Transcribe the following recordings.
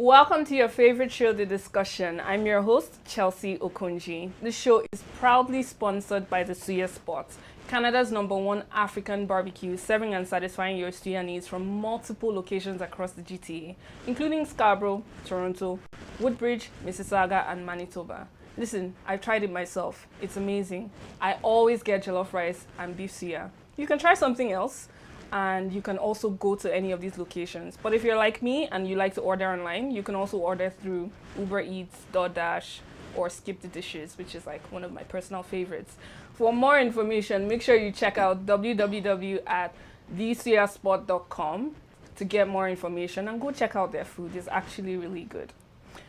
Welcome to your favorite show, The Discussion. I'm your host, Chelsea Okonji. This show is proudly sponsored by the Suya Spot, Canada's #1 African barbecue, serving and satisfying your Suya needs from multiple locations across the GTA, including Scarborough, Toronto, Woodbridge, Mississauga, and Manitoba. Listen, I've tried it myself. It's amazing. I always get jollof rice and beef suya. You can try something else, and you can also go to any of these locations. But if you're like me and you like to order online, you can also order through Uber Eats, DoorDash, or Skip the Dishes, which is like one of my personal favorites. For more information, make sure you check out www.thesuyaspot.com to get more information and go check out their food. It's actually really good.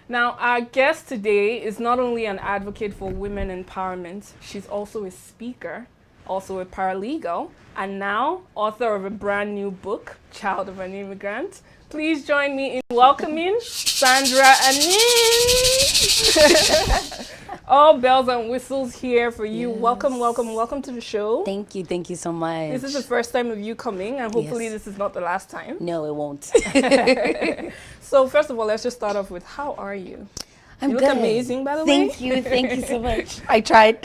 Now, our guest today is not only an advocate for women empowerment, she's also a speaker, also a paralegal, and now author of a brand new book, Child of an Immigrant. Please join me in welcoming Sandra Anin. All bells and whistles here for you. Yes. Welcome to the show. Thank you so much. This is the first time of you coming, and hopefully this is not the last time. No, it won't. So first of all, let's just start off with, how are you? You look amazing, by the way. Thank you so much. I tried.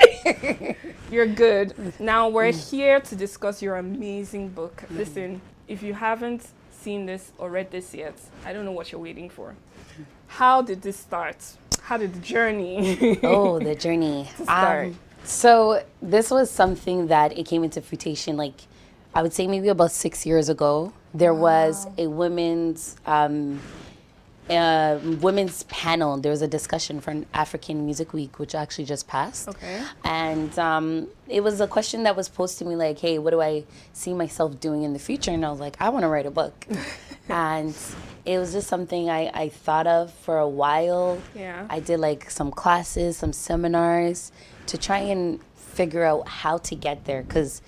You're good. Now we're here to discuss your amazing book. Listen, if you haven't seen this or read this yet, I don't know what you're waiting for. How did this start? How did the journey? Oh, the journey. Start. So this was something that it came into fruition, like I would say maybe about 6 years ago. There was a women's panel. There was a discussion for an African Music Week, which actually just passed. Okay. And it was a question that was posed to me like, hey, what do I see myself doing in the future? And I was like, I want to write a book. And it was just something I thought of for a while. Yeah. I did like some classes, some seminars to try and figure out how to get there, because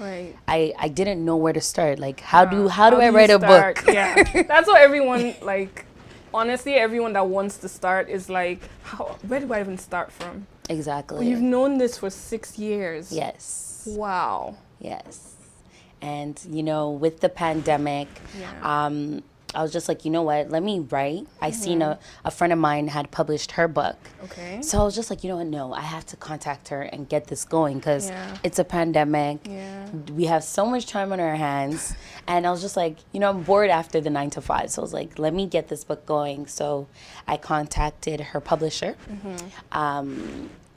I didn't know where to start. Like, how do I write a book? Yeah, that's what everyone like. Honestly, everyone that wants to start is like, where do I even start from? Exactly. Well, you've known this for 6 years. Yes. Wow. Yes. And, with the pandemic, I was just like, you know what, let me write. I seen a friend of mine had published her book. Okay. So I was just like, you know what, no, I have to contact her and get this going, because it's a pandemic. Yeah. We have so much time on our hands. And I was just like, I'm bored after the 9 to 5. So I was like, let me get this book going. So I contacted her publisher.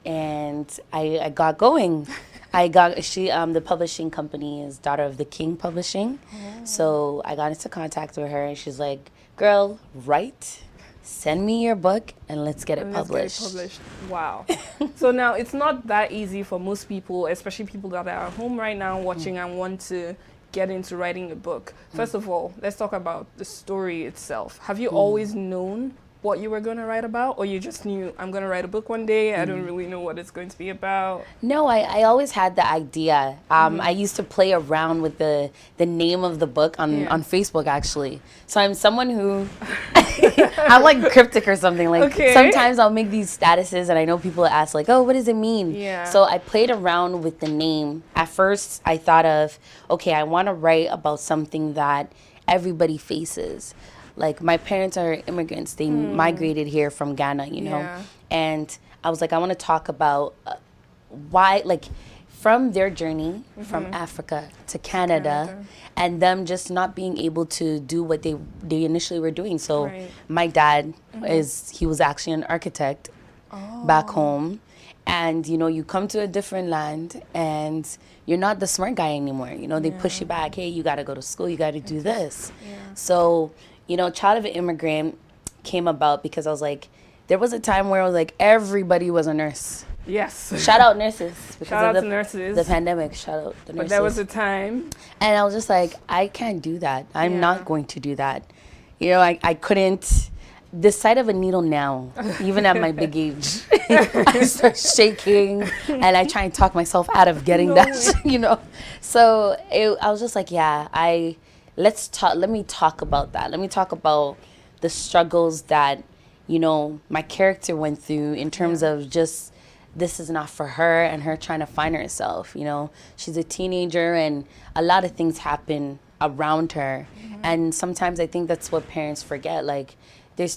And I got going. The publishing company is Daughter of the King Publishing. Oh. So I got into contact with her, and she's like, girl, write, send me your book, and let's get it published. Wow. So now it's not that easy for most people, especially people that are at home right now watching and want to get into writing a book. First of all, let's talk about the story itself. Have you always known what you were going to write about, or you just knew, I'm going to write a book one day, I don't really know what it's going to be about? No, I always had the idea. I used to play around with the name of the book on Facebook, actually. So I'm someone who, I'm like cryptic or something. Like sometimes I'll make these statuses and I know people ask like, oh, what does it mean? Yeah. So I played around with the name. At first I thought of, okay, I want to write about something that everybody faces. Like, my parents are immigrants. They migrated here from Ghana, And I was like, I want to talk about why, like, from their journey from Africa to Canada, and them just not being able to do what they initially were doing. So my dad he was actually an architect back home. And, you come to a different land and you're not the smart guy anymore. They push you back. Hey, you got to go to school. You got to do this. Yeah. So, Child of an Immigrant came about because I was like, there was a time where I was like, everybody was a nurse. Yes. Shout out nurses. Shout out to nurses. The pandemic, shout out the nurses. But there was a time. And I was just like, I can't do that. I'm not going to do that. I couldn't. The sight of a needle now, even at my big age, I start shaking and I try and talk myself out of getting that, So I was just like, let me talk about that. Let me talk about the struggles that, my character went through in terms of just, this is not for her and her trying to find herself. She's a teenager and a lot of things happen around her. And sometimes I think that's what parents forget. Like,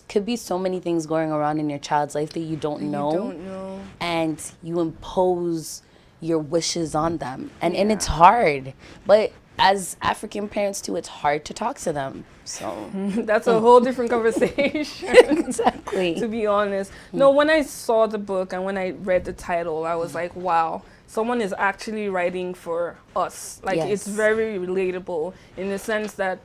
could be so many things going around in your child's life that you don't know. You don't know. And you impose your wishes on them. And it's hard. But as African parents too, it's hard to talk to them. So that's a whole different conversation. Exactly. To be honest. No, when I saw the book and when I read the title, I was like, wow, someone is actually writing for us. Like, it's very relatable in the sense that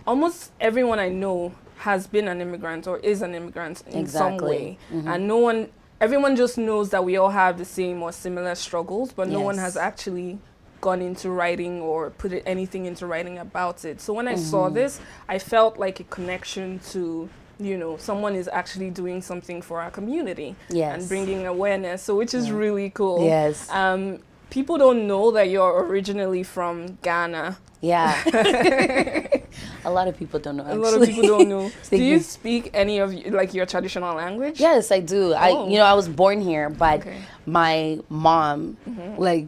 almost everyone I know has been an immigrant or is an immigrant in some way. And everyone just knows that we all have the same or similar struggles, but no one has actually gone into writing or put anything into writing about it. So when I saw this, I felt like a connection to, someone is actually doing something for our community and bringing awareness. So which is really cool. Yes. People don't know that you're originally from Ghana. Yeah. A lot of people don't know, actually. A lot of people don't know. Do you speak any of your traditional language? Yes, I do. I was born here, but my mom, I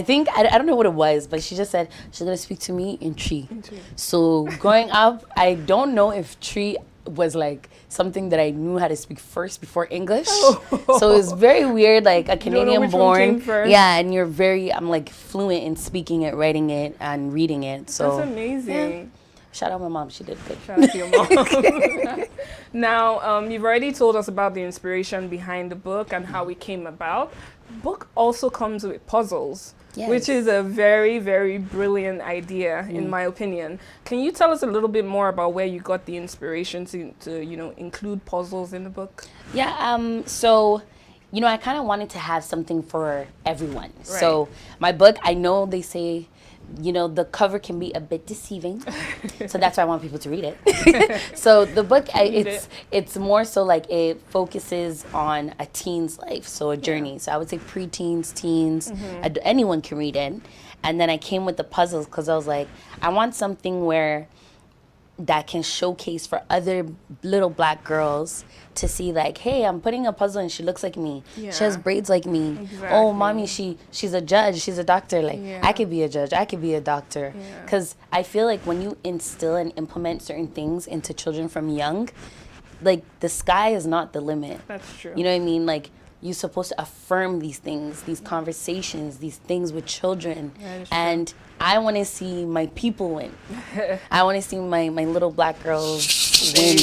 don't know what it was, but she just said she's going to speak to me in Tree. So growing up, I don't know if Tree was like something that I knew how to speak first before English. So it was very weird, like a Canadian born. Yeah, and I'm like fluent in speaking it, writing it, and reading it. So that's amazing. Yeah. Shout out my mom, she did good. Shout out to your mom. Now, you've already told us about the inspiration behind the book and how it came about. The book also comes with puzzles. Yes. Which is a very, very brilliant idea, in my opinion. Can you tell us a little bit more about where you got the inspiration to include puzzles in the book? Yeah, so, I kind of wanted to have something for everyone. Right. So my book, I know they say, the cover can be a bit deceiving. So that's why I want people to read it. So the book, it's more so like it focuses on a teen's life, so a journey. So I would say preteens, teens, anyone can read it. And then I came with the puzzles because I was like, I want something that can showcase for other little Black girls to see like, hey, I'm putting a puzzle and she looks like me. Yeah. She has braids like me. Exactly. Oh, mommy, she's a judge. She's a doctor. Like, I could be a judge. I could be a doctor. Because I feel like when you instill and implement certain things into children from young, like the sky is not the limit. That's true. You know what I mean? Like, you're supposed to affirm these things, these conversations, these things with children. And I want to see my people win. I want to see my little Black girls win.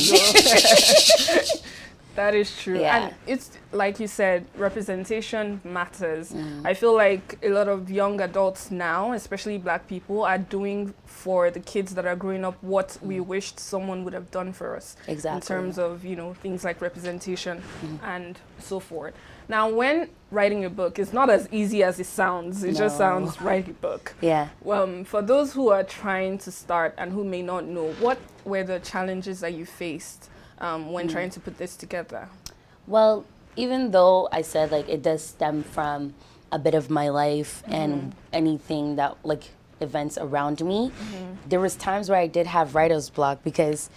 That is true. Yeah. And it's like you said, representation matters. I feel like a lot of young adults now, especially Black people, are doing for the kids that are growing up what we wished someone would have done for us. Exactly. In terms of, things like representation and so forth. Now, when writing a book, it's not as easy as it sounds. It just sounds write a book. Yeah. For those who are trying to start and who may not know, what were the challenges that you faced when trying to put this together? Well, even though I said like it does stem from a bit of my life and anything that like events around me, there was times where I did have writer's block because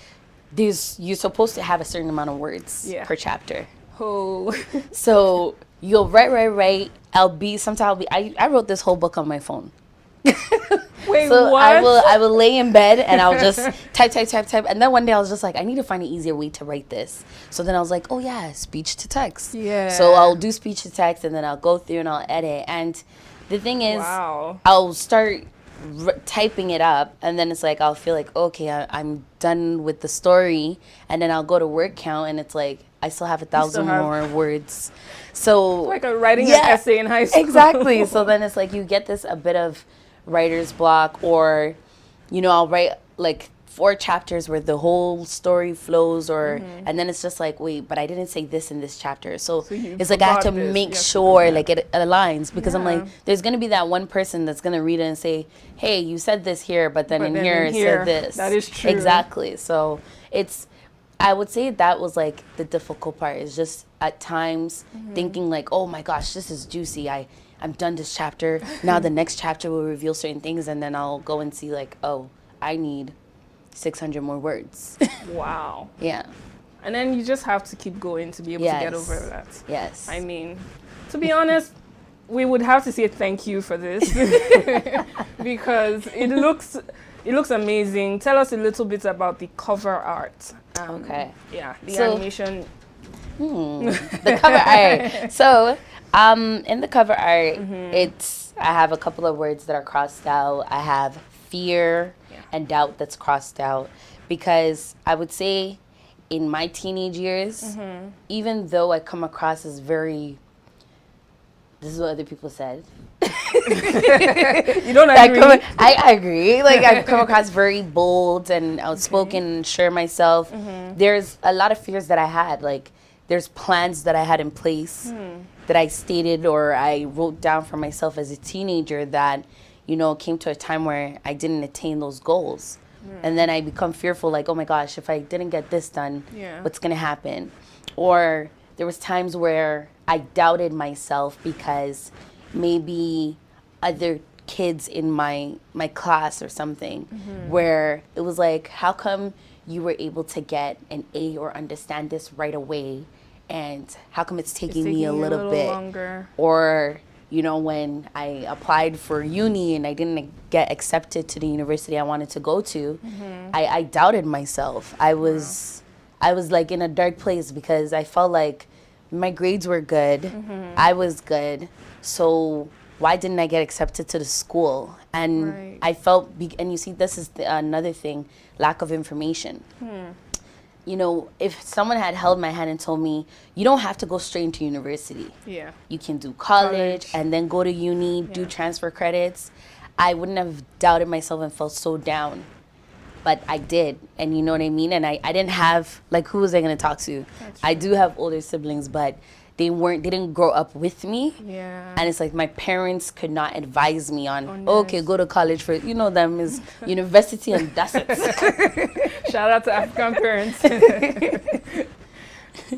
you're supposed to have a certain amount of words per chapter. Oh. So you'll write. I wrote this whole book on my phone. Wait, so what? I will lay in bed and I'll just type. And then one day I was just like, I need to find an easier way to write this. So then I was like, oh yeah, speech to text. Yeah. So I'll do speech to text and then I'll go through and I'll edit. And the thing is, I'll start typing it up and then it's like, I'll feel like, okay, I'm done with the story. And then I'll go to word count and it's like, I still have 1,000 more words. So like writing an essay in high school. Exactly. So then it's like you get a bit of writer's block, or I'll write like 4 chapters where the whole story flows, or and then it's just like, wait, but I didn't say this in this chapter. So it's like I have to make sure like it aligns, because I'm like, there's gonna be that one person that's gonna read it and say, hey, you said this here, but then in here it said this. That is true. Exactly. So I would say that was like the difficult part, is just at times thinking like, oh my gosh, this is juicy. I'm done this chapter. Now the next chapter will reveal certain things, and then I'll go and see like, oh, I need 600 more words. Wow. Yeah. And then you just have to keep going to be able to get over that. Yes. I mean, to be honest, we would have to say thank you for this because it looks It looks amazing. Tell us a little bit about the cover art. Okay. Yeah, the animation. The cover art. So, in the cover art, I have a couple of words that are crossed out. I have fear and doubt that's crossed out, because I would say in my teenage years, even though I come across as very, this is what other people said. You don't agree? I agree. Like, I've come across very bold and outspoken and sure myself. There's a lot of fears that I had. Like, there's plans that I had in place that I stated or I wrote down for myself as a teenager that, you know, came to a time where I didn't attain those goals. And then I become fearful, like, oh my gosh, if I didn't get this done, what's going to happen? Or there was times where I doubted myself because maybe other kids in my class or something, where it was like, how come you were able to get an A or understand this right away, and how come it's taking me a little bit longer? Or, you know, when I applied for uni and I didn't get accepted to the university I wanted to go to, I doubted myself. I was like in a dark place because I felt like my grades were good, I was good, so why didn't I get accepted to the school? And I felt, and you see, this is another thing, lack of information. You know, if someone had held my hand and told me, you don't have to go straight into university. Yeah. You can do college and then go to uni, do transfer credits, I wouldn't have doubted myself and felt so down. But I did, and you know what I mean? And I didn't have, like, who was I going to talk to? I do have older siblings, but they didn't grow up with me. Yeah. And it's like my parents could not advise me on, okay, go to college for, you know, them is university and that's it. Shout out to African parents.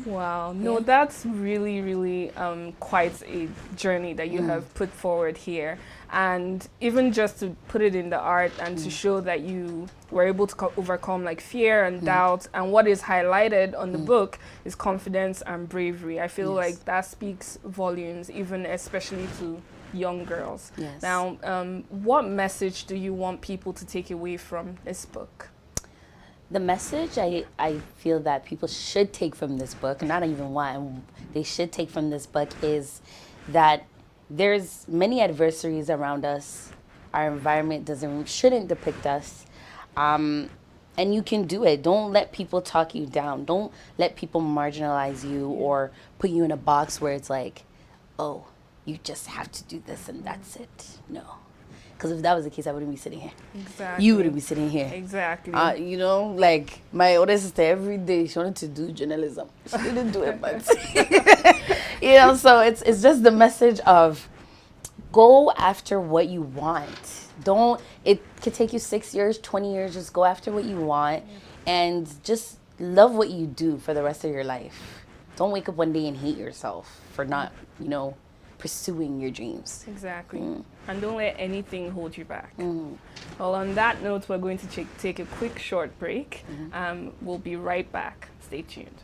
Wow. No, that's really, really quite a journey that you have put forward here. And even just to put it in the art and to show that you were able to overcome like fear and doubt, and what is highlighted on the book is confidence and bravery. I feel like that speaks volumes, even especially to young girls. Yes. Now, what message do you want people to take away from this book? The message I feel that people should take from this book, not even one, they should take from this book, is that there's many adversaries around us. Our environment shouldn't depict us. And you can do it. Don't let people talk you down. Don't let people marginalize you or put you in a box where it's like, oh, you just have to do this and that's it. No. Because if that was the case, I wouldn't be sitting here. Exactly. You wouldn't be sitting here. Exactly. You know, like my older sister, every day she wanted to do journalism. She didn't do it, but you know. So it's just the message of go after what you want. Don't. It could take you 6 years, 20 years. Just go after what you want, and just love what you do for the rest of your life. Don't wake up one day and hate yourself for not, you know, pursuing your dreams. Exactly. And don't let anything hold you back. Well, on that note, we're going to take a quick short break. We'll be right back. Stay tuned.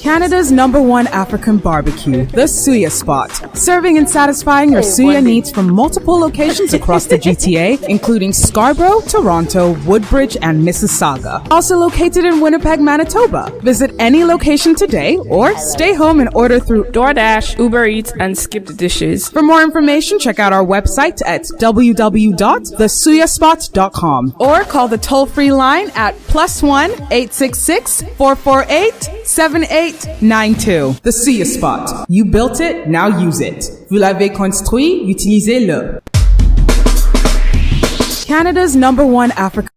Canada's #1 African barbecue, the Suya Spot. Serving and satisfying your Suya needs from multiple locations across the GTA, including Scarborough, Toronto, Woodbridge, and Mississauga. Also located in Winnipeg, Manitoba. Visit any location today or stay home and order through DoorDash, Uber Eats, and Skip the Dishes. For more information, check out our website at www.thesuyaspot.com or call the toll-free line at +1 866 448 7892. The Suya Spot. You built it, now use it. Vous l'avez construit, utilisez-le. Canada's #1 African.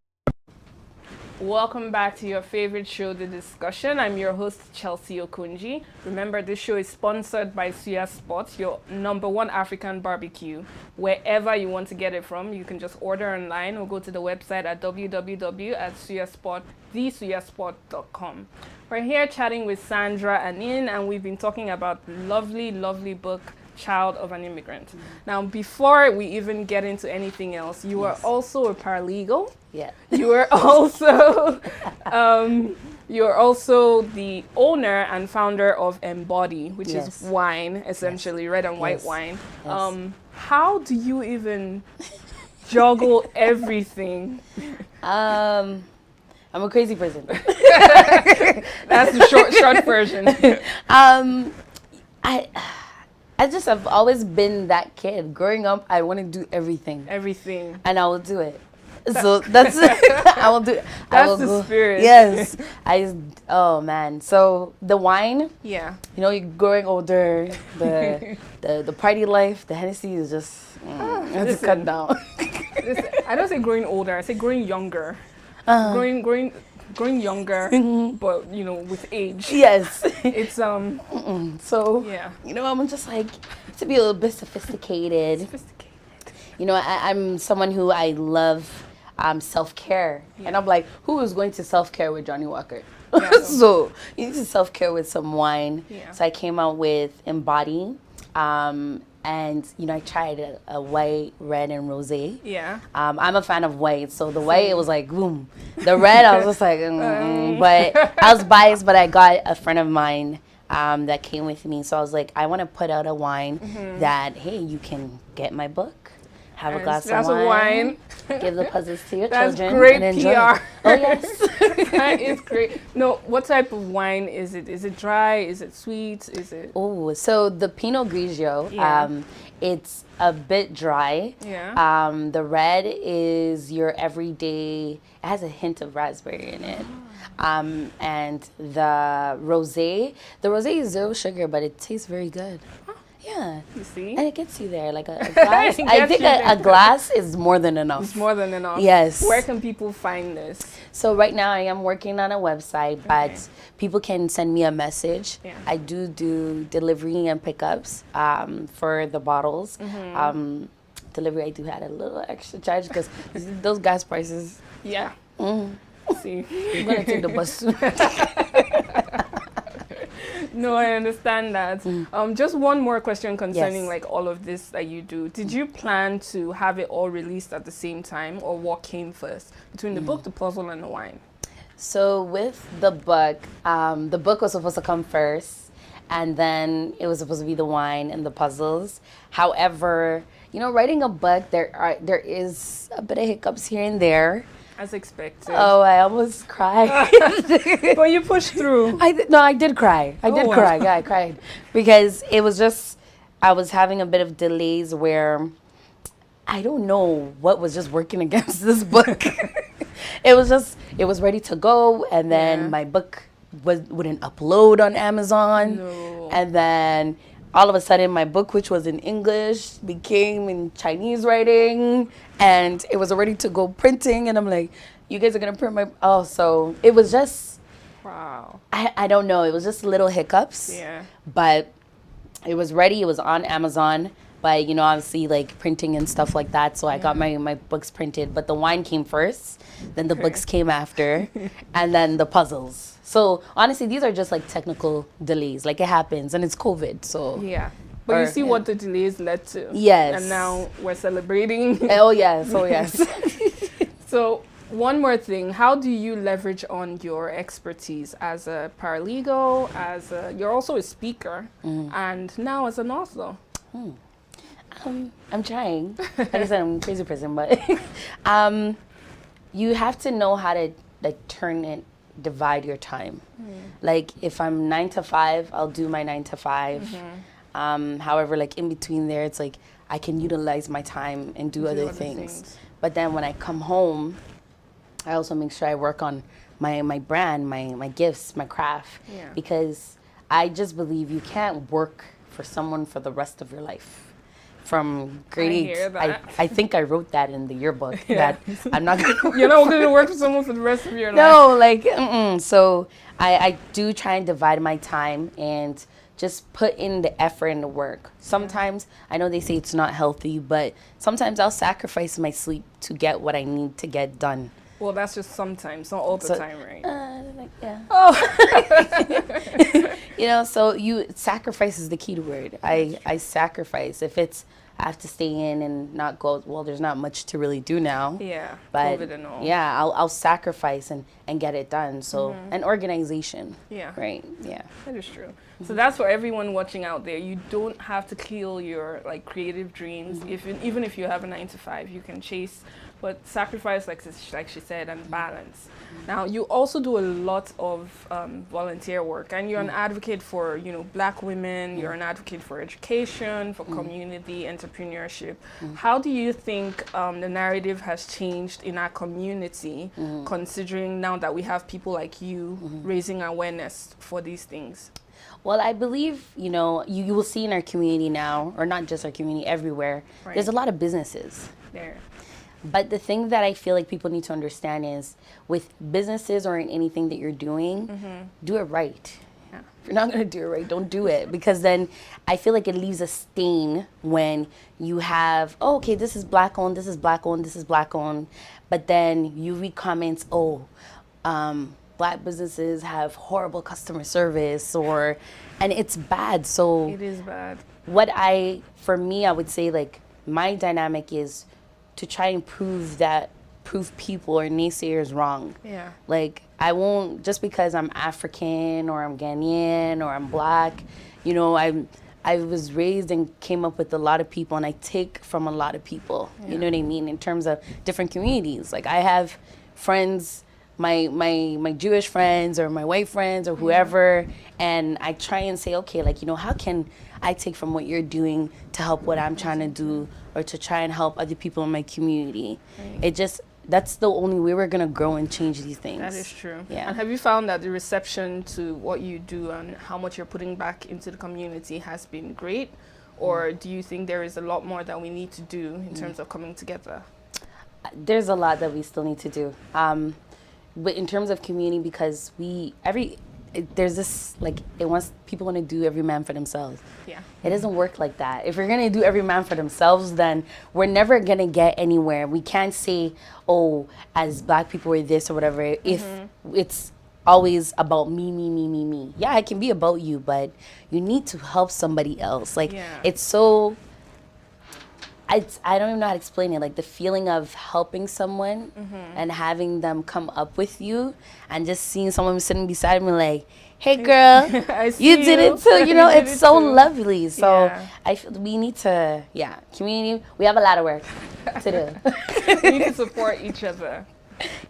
Welcome back to your favorite show, The Discussion. I'm your host, Chelsea Okunji. Remember, this show is sponsored by Suya Spot, your #1 African barbecue. Wherever you want to get it from, you can just order online or go to the website at www.thesuyaspot.com. We're here chatting with Sandra Anin, and we've been talking about the lovely, lovely book, Child of an Immigrant. Now, before we even get into anything else, you are also a paralegal. Yeah. You are also you're also the owner and founder of Embody, which is wine, essentially red and white wine. How do you even juggle everything? I'm a crazy person. That's the short version. I just have always been that kid. Growing up, I want to do everything. Everything. And I will do it. So that's I will do. That's the spirit. Yes. Oh man. So the wine. Yeah. You know, you're growing older. The party life. The Hennessy is just. It's cut down. I don't say growing older. I say growing younger. Growing younger, but with age. Yes. It's So yeah. I'm just like to be a little bit sophisticated. I'm someone who I love self-care. Yeah. And I'm like, who is going to self-care with Johnny Walker? Yeah. So you need to self-care with some wine. Yeah. So I came out with Embody. And I tried a white, red, and rosé. Yeah. I'm a fan of white, so the white, it was like boom. The red, I was just like, but I was biased. But I got a friend of mine that came with me, so I was like, I want to put out a wine that you can get my book, have a glass of wine, give the puzzles to your children. That's great and PR. Enjoy. Oh yes. That is great. No, what type of wine is it? Is it dry? Is it sweet? Is it? Oh, so the Pinot Grigio, it's a bit dry. Yeah. The red is your everyday. It has a hint of raspberry in it. And the rosé is zero sugar, but it tastes very good. Yeah. You see? And it gets you there. Like a glass. I think a glass is more than enough. It's more than enough. Yes. Where can people find this? So right now I am working on a website, but people can send me a message. Yeah. I do delivery and pickups for the bottles. Delivery, I do have a little extra charge because those gas prices. Yeah. See. I'm going to take the bus soon. No, I understand that. Just one more question concerning like all of this that you do. Did you plan to have it all released at the same time, or what came first between the book, the puzzle, and the wine? So with the book was supposed to come first, and then it was supposed to be the wine and the puzzles. However, writing a book, there is a bit of hiccups here and there. As expected. Oh, I almost cried. But you pushed through. I did cry. Yeah, I cried. Because it was just, I was having a bit of delays where I don't know what was just working against this book. It was ready to go, and then my book wouldn't upload on Amazon. No. And then all of a sudden my book, which was in English, became in Chinese writing, and it was ready to go printing, and I'm like, you guys are gonna print my so it was just wow. I don't know, it was just little hiccups. Yeah. But it was ready, it was on Amazon, but obviously like printing and stuff like that, so I got my books printed, but the wine came first, then the books came after, and then the puzzles. So honestly, these are just like technical delays. Like it happens, and it's COVID. So yeah, but you see what the delays led to. Yes. And now we're celebrating. Oh yes, oh yes. So one more thing: how do you leverage on your expertise as a paralegal? You're also a speaker, and now as an author. I'm trying. Like I said, I'm a crazy person, but you have to know how to divide your time. Like if I'm 9 to 5, I'll do my 9 to 5. However, like in between there, it's like I can utilize my time and do other things. But then when I come home, I also make sure I work on my brand, my gifts, my craft. Yeah. Because I just believe you can't work for someone for the rest of your life. From grade 8, I think I wrote that in the yearbook that I'm not gonna. You're not going to work for someone for the rest of your life. No, like so I do try and divide my time and just put in the effort and the work. Sometimes I know they say it's not healthy, but sometimes I'll sacrifice my sleep to get what I need to get done. Well, that's just sometimes, not all the time, right? Yeah. Oh. So sacrifice is the key word. I sacrifice. If it's I have to stay in and not go. Well, there's not much to really do now. Yeah, but COVID and all. yeah, I'll sacrifice and get it done. So an organization. Yeah. Right. Yeah. That is true. So that's for everyone watching out there. You don't have to kill your like creative dreams. Even if you have a 9 to 5, you can chase, but sacrifice, like she said, and balance. Now you also do a lot of volunteer work, and you're an advocate for Black women. You're an advocate for education, for community entrepreneurship. How do you think the narrative has changed in our community, considering now that we have people like you raising awareness for these things? Well, I believe, you will see in our community now, or not just our community, everywhere, there's a lot of businesses. There. But the thing that I feel like people need to understand is with businesses or in anything that you're doing, do it right. Yeah. If you're not going to do it right, don't do it. Because then I feel like it leaves a stain when you have, oh, okay, this is Black owned, this is Black owned, this is Black owned. But then you read comments, Black businesses have horrible customer service and it's bad. So It is bad. For me, I would say like my dynamic is to try and prove people or naysayers wrong. Yeah. Like I won't, just because I'm African or I'm Ghanaian or I'm Black, I was raised and came up with a lot of people, and I take from a lot of people. Yeah. You know what I mean? In terms of different communities. Like I have friends, my Jewish friends or my white friends or whoever, and I try and say, okay, like, how can I take from what you're doing to help what I'm trying to do, or to try and help other people in my community. Right. That's the only way we're going to grow and change these things. That is true. Yeah. And have you found that the reception to what you do and how much you're putting back into the community has been great? Or do you think there is a lot more that we need to do in terms of coming together? There's a lot that we still need to do. But in terms of community, because there's this, like, people want to do every man for themselves. Yeah. It doesn't work like that. If we're going to do every man for themselves, then we're never going to get anywhere. We can't say, oh, as Black people we're this or whatever, if it's always about me. Yeah, it can be about you, but you need to help somebody else. Like, it's so... I don't even know how to explain it. Like the feeling of helping someone and having them come up with you, and just seeing someone sitting beside me like, hey girl, you did it too. It's so lovely. So I feel we need to, community, we have a lot of work to do. We need to support each other.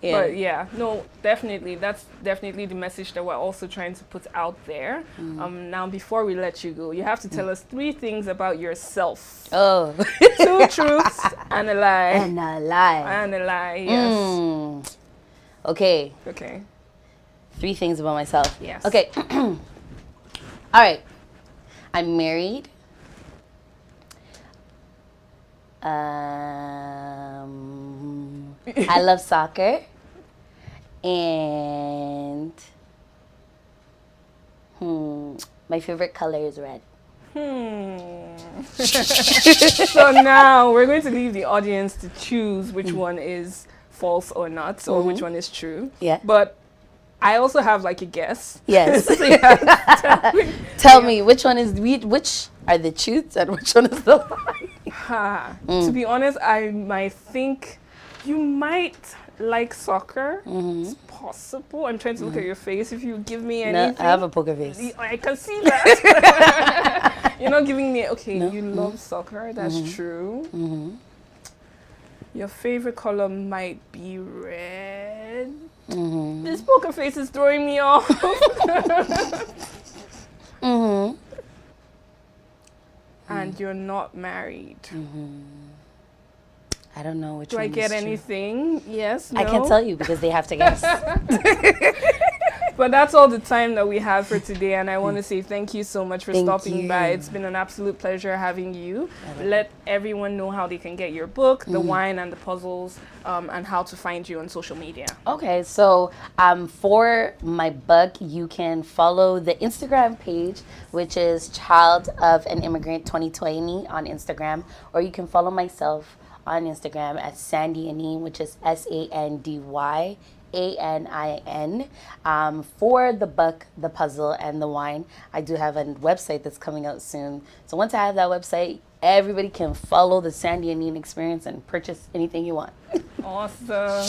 But no, definitely. That's definitely the message that we're also trying to put out there. Now, before we let you go, you have to tell us 3 things about yourself. Oh. 2 truths and a lie. And a lie. And a lie, yes. Okay. 3 things about myself. Yes. Okay. All right. I'm married. I love soccer, and my favorite color is red. So now we're going to leave the audience to choose which one is false or not, or which one is true. Yeah. But I also have like a guess. Yes. So Tell me which which are the truths and which one is the lie. To be honest, I might think you might like soccer. It's possible. I'm trying to look at your face. If you give me anything. No, I have a poker face. I can see that. You're not giving me. Okay, No. you love soccer. That's true. Your favorite color might be red. This poker face is throwing me off. And you're not married. I don't know which Do one I get is true. anything? Yes, no? I can't tell you because they have to guess. But that's all the time that we have for today, and I want to say thank you so much for Thank stopping you. by. It's been an absolute pleasure having you. Let everyone know how they can get your book, The Wine and the Puzzles, and how to find you on social media. Okay, so for my book, you can follow the Instagram page, which is Child of an Immigrant 2020 on Instagram, or you can follow myself on Instagram at Sandy Anim, which is SandyAnim. ANIN. For the book, the puzzle, and the wine, I do have a website that's coming out soon. So once I have that website, everybody can follow the Sandy and Neen experience and purchase anything you want. Awesome.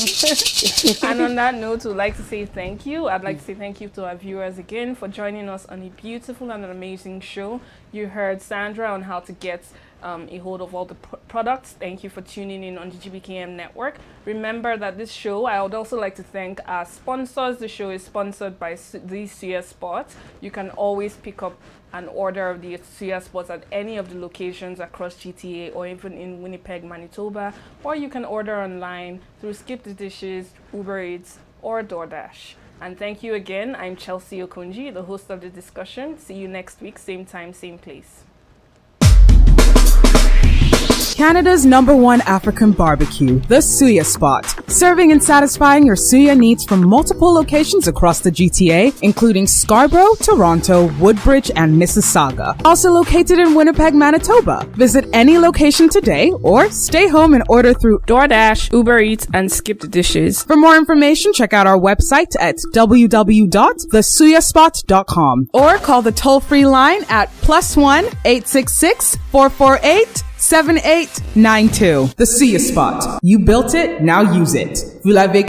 And on that note, we'd like to say thank you. I'd like to say thank you to our viewers again for joining us on a beautiful and an amazing show. You heard Sandra on how to get a hold of all the products. Thank you for tuning in on the GBKM network. Remember that this show, I would also like to thank our sponsors. The show is sponsored by the Suya Sports. You can always pick up an order of the Suya Sports at any of the locations across GTA or even in Winnipeg, Manitoba, or you can order online through Skip the Dishes, Uber Eats, or DoorDash. And thank you again. I'm Chelsea Okunji, the host of the discussion. See you next week, same time, same place. Canada's #1 African barbecue, the Suya Spot. Serving and satisfying your Suya needs from multiple locations across the GTA, including Scarborough, Toronto, Woodbridge, and Mississauga. Also located in Winnipeg, Manitoba. Visit any location today or stay home and order through DoorDash, Uber Eats, and Skip the Dishes. For more information, check out our website at www.thesuyaspot.com or call the toll-free line at +1 866 448 7892. The Suya Spot. You built it, now use it. Vous l'avez